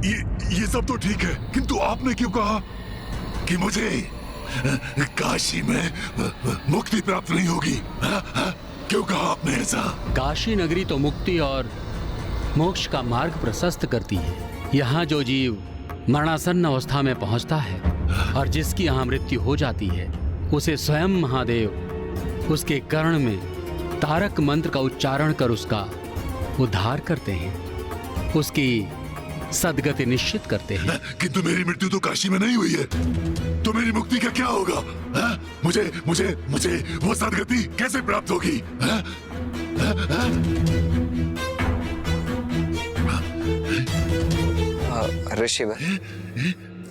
ये सब तो ठीक है, किंतु आपने क्यों कहा कि मुझे काशी में मुक्ति प्राप्त नहीं होगी? क्यों कहा आपने ऐसा? काशी नगरी तो मुक्ति और मोक्ष का मार्ग प्रशस्त करती है। यहाँ जो जीव मरणासन्न अवस्था में पहुंचता है और जिसकी यहाँ मृत्यु हो जाती है, उसे स्वयं महादेव उसके कर्ण में तारक मंत्र का उच्चारण कर उसका उद्धार करते हैं, उसकी सद्गति निश्चित करते हैं। किंतु मेरी मृत्यु तो काशी में नहीं हुई है, तो मेरी मुक्ति का क्या होगा? मुझे मुझे मुझे वो सद्गति कैसे प्राप्त होगी? ऋषिवर,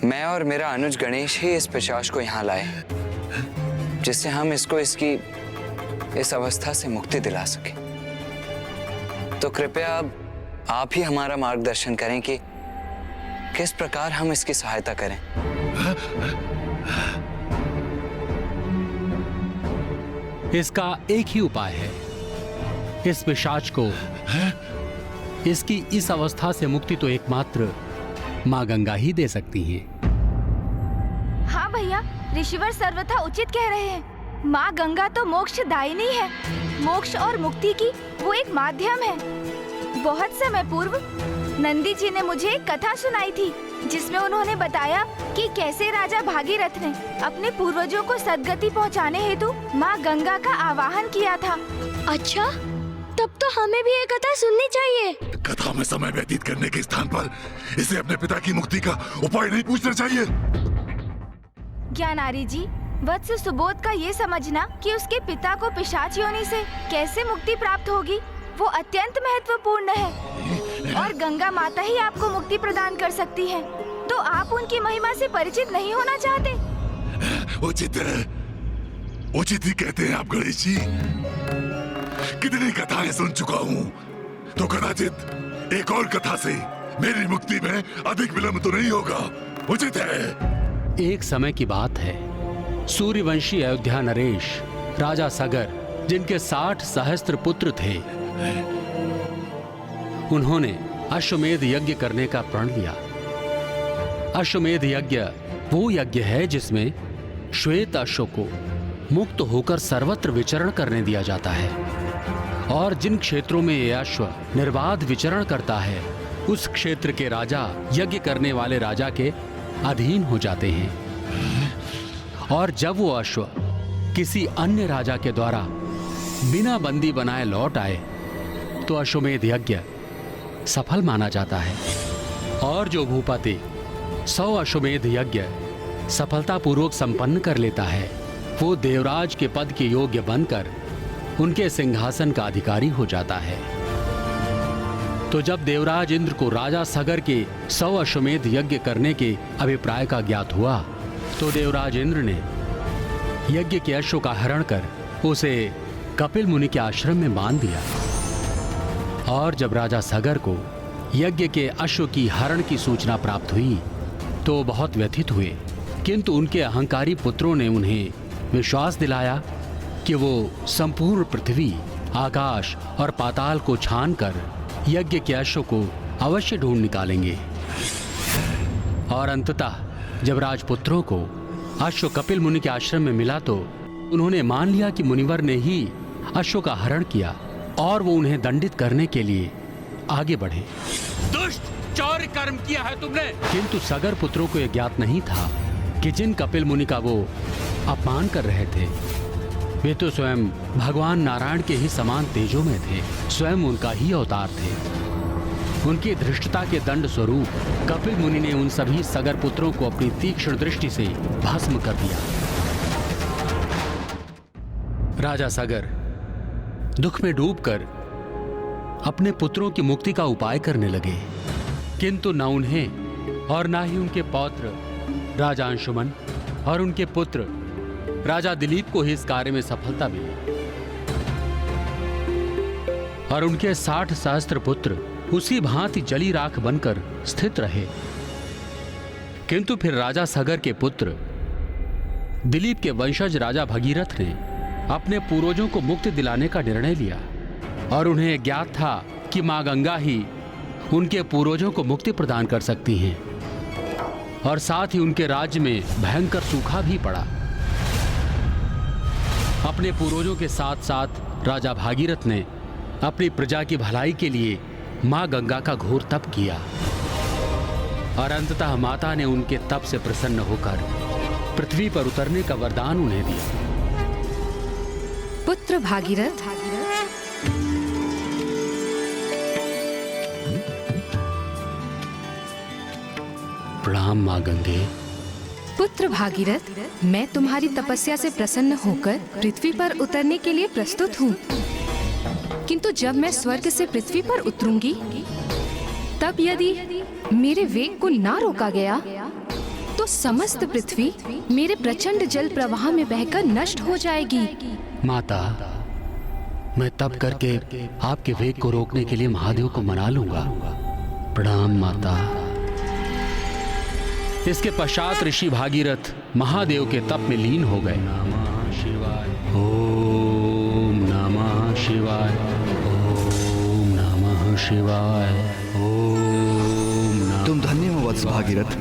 मैं और मेरा अनुज गणेश ही इस पिशाच को यहाँ लाए, जिससे हम इसको इसकी इस अवस्था से मुक्ति दिला सके। तो कृपया अब आप ही हमारा मार्गदर्शन करें कि किस प्रकार हम इसकी सहायता करें। इसका एक ही उपाय है। इस पिशाच को इसकी इस अवस्था से मुक्ति तो एकमात्र माँ गंगा ही दे सकती हैं। हाँ भैया, ऋषिवर सर्वथा उचित कह रहे हैं। माँ गंगा तो मोक्षदायिनी है। मोक्ष और मुक्ति की वो एक माध्यम है। बहुत समय पूर्व नंदी जी ने मुझे एक कथा सुनाई थी, जिसमें उन्होंने बताया कि कैसे राजा भागीरथ ने अपने पूर्वजों को सद्गति पहुंचाने हेतु माँ गंगा का आवाहन किया था। अच्छा, तब तो हमें भी ये कथा सुननी चाहिए। कथा में समय व्यतीत करने के स्थान पर इसे अपने पिता की मुक्ति का उपाय नहीं पूछना चाहिए। ज्ञानारी जी, वत्स सुबोध का ये समझना कि उसके पिता को पिशाच योनि से कैसे मुक्ति प्राप्त होगी, वो अत्यंत महत्वपूर्ण है। और गंगा माता ही आपको मुक्ति प्रदान कर सकती है, तो आप उनकी महिमा से परिचित नहीं होना चाहते? उचित ही कहते हैं आप गणेश जी। कितनी कथाएं सुन चुका हूँ, तो कदाचित एक और कथा से मेरी मुक्ति में अधिक विलंब तो नहीं होगा। उचित है। एक समय की बात है, सूर्यवंशी अयोध्या नरेश राजा सगर, जिनके 60 सहस्त्र पुत्र थे, उन्होंने अश्वमेध यज्ञ करने का प्रण लिया। अश्वमेध यज्ञ वो यज्ञ है जिसमें श्वेत अश्व को मुक्त होकर सर्वत्र विचरण करने दिया जाता है, और जिन क्षेत्रों में यह अश्व निर्बाध विचरण करता है, उस क्षेत्र के राजा यज्ञ करने वाले राजा के अधीन हो जाते हैं। और जब वो अश्व किसी अन्य राजा के द्वारा बिना बंदी बनाए लौट आए, तो अश्वमेध यज्ञ सफल माना जाता है। और जो भूपति 100 अश्वमेध यज्ञ सफलतापूर्वक संपन्न कर लेता है, वो देवराज के पद के योग्य बनकर उनके सिंहासन का अधिकारी हो जाता है। तो जब देवराज इंद्र को राजा सगर के 100 अश्वमेध यज्ञ करने के अभिप्राय का ज्ञात हुआ, तो देवराज इंद्र ने यज्ञ के अश्व का हरण कर उसे कपिल मुनि के आश्रम में बांध दिया। और जब राजा सगर को यज्ञ के अश्व की हरण की सूचना प्राप्त हुई, तो बहुत व्यथित हुए, किंतु उनके अहंकारी पुत्रों ने उन्हें विश्वास दिलाया कि वो संपूर्ण पृथ्वी, आकाश और पाताल को छानकर यज्ञ के अश्व को अवश्य ढूंढ निकालेंगे। और अंततः जब राजपुत्रों को अश्व कपिल मुनि के आश्रम में मिला, तो उन्होंने मान लिया कि मुनिवर ने ही अश्व का हरण किया, और वो उन्हें दंडित करने के लिए आगे बढ़े। दुष्ट, चौर्य कर्म किया है तुमने। किंतु सगर पुत्रों को यह ज्ञात नहीं था कि जिन कपिल मुनि का वो अपमान कर रहे थे, वे तो स्वयं भगवान नारायण के ही समान तेजों में थे, स्वयं उनका ही अवतार थे। उनकी धृष्टता के दंड स्वरूप कपिल मुनि ने उन सभी सगर पुत्रों को अपनी तीक्ष्ण दृष्टि से भस्म कर दिया। राजा सगर दुख में डूबकर अपने पुत्रों की मुक्ति का उपाय करने लगे, किंतु न उन्हें और न ही उनके पौत्र राजा अंशुमन और उनके पुत्र राजा दिलीप को ही इस कार्य में सफलता मिली। और उनके 60 सहस्त्र पुत्र उसी भांति जली राख बनकर स्थित रहे। किंतु फिर राजा सगर के पुत्र दिलीप के वंशज राजा भगीरथ ने अपने पूर्वजों को मुक्ति दिलाने का निर्णय लिया, और उन्हें ज्ञात था कि मां गंगा ही उनके पूर्वजों को मुक्ति प्रदान कर सकती हैं और साथ ही उनके राज्य में भयंकर सूखा भी पड़ा। अपने पूर्वजों के साथ साथ राजा भागीरथ ने अपनी प्रजा की भलाई के लिए मां गंगा का घोर तप किया और अंततः माता ने उनके तप से प्रसन्न होकर पृथ्वी पर उतरने का वरदान उन्हें दिया। पुत्र भागीरथ, प्रणाम मां गंगे। पुत्र भागीरथ, मैं तुम्हारी तपस्या से प्रसन्न होकर पृथ्वी पर उतरने के लिए प्रस्तुत हूँ। किंतु जब मैं स्वर्ग से पृथ्वी पर उतरूंगी, तब यदि मेरे वेग को ना रोका गया, तो समस्त पृथ्वी मेरे प्रचंड जल प्रवाह में बहकर नष्ट हो जाएगी। माता, मैं तप करके आपके वेग को रोकने के लिए महादेव को मना लूंगा। प्रणाम माता। इसके पश्चात ऋषि भागीरथ महादेव के तप में लीन हो गए। नमः शिवाय, ओम नमः शिवाय, ओम नमः शिवाय, ओम नमः। तुम धन्य हो वत्स भागीरथ।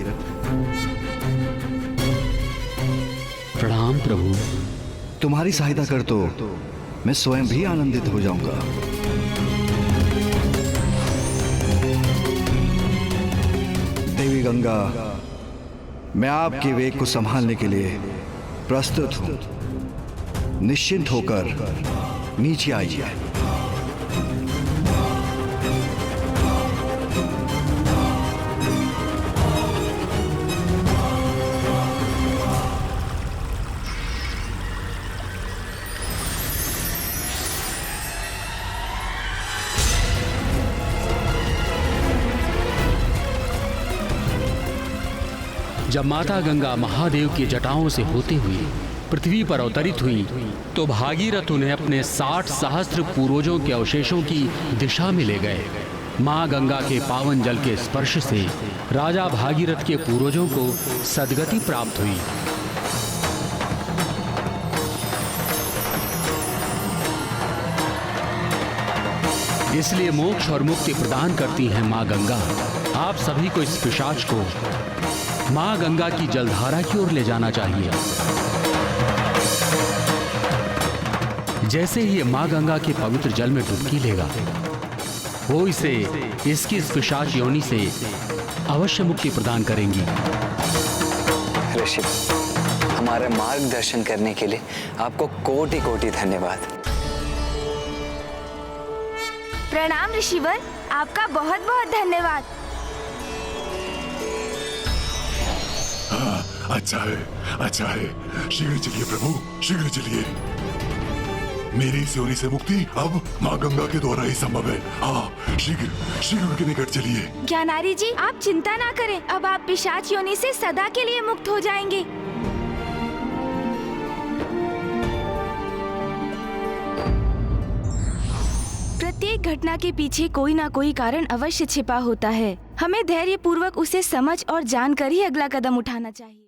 प्रणाम प्रभु। तुम्हारी सहायता कर तो मैं स्वयं भी आनंदित हो जाऊंगा। देवी गंगा, मैं आपके वेग को संभालने के लिए प्रस्तुत हूं। निश्चिंत होकर नीचे आइए। जब माता गंगा महादेव की जटाओं से होती हुई पृथ्वी पर अवतरित हुई, तो भागीरथ उन्हें अपने 60 सहस्त्र पूर्वजों के अवशेषों की दिशा में ले गए। मां गंगा के पावन जल के स्पर्श से राजा भागीरथ के पूर्वजों को सद्गति प्राप्त हुई। इसलिए मोक्ष और मुक्ति प्रदान करती हैं मां गंगा। आप सभी को इस पिशाच को मां गंगा की जलधारा की ओर ले जाना चाहिए। जैसे ही ये मां गंगा के पवित्र जल में डुबकी लेगा, वो इसे इसकी इस पिशाच योनि से अवश्य मुक्ति प्रदान करेंगी। ऋषि, हमारा मार्गदर्शन करने के लिए आपको कोटि कोटि धन्यवाद। प्रणाम ऋषिवर, आपका बहुत बहुत धन्यवाद। अच्छा है। शीघ्र चलिए प्रभु, शीघ्र चलिए। मेरी इस योनि से मुक्ति अब माँ गंगा के द्वारा ही संभव है। हाँ, शीघ्र उनके निकट चलिए। ज्ञानारी जी, आप चिंता ना करें, अब आप पिशाच योनि से सदा के लिए मुक्त हो जाएंगे। प्रत्येक घटना के पीछे कोई ना कोई कारण अवश्य छिपा होता है। हमें धैर्य पूर्वक उसे समझ और जानकर ही अगला कदम उठाना चाहिए।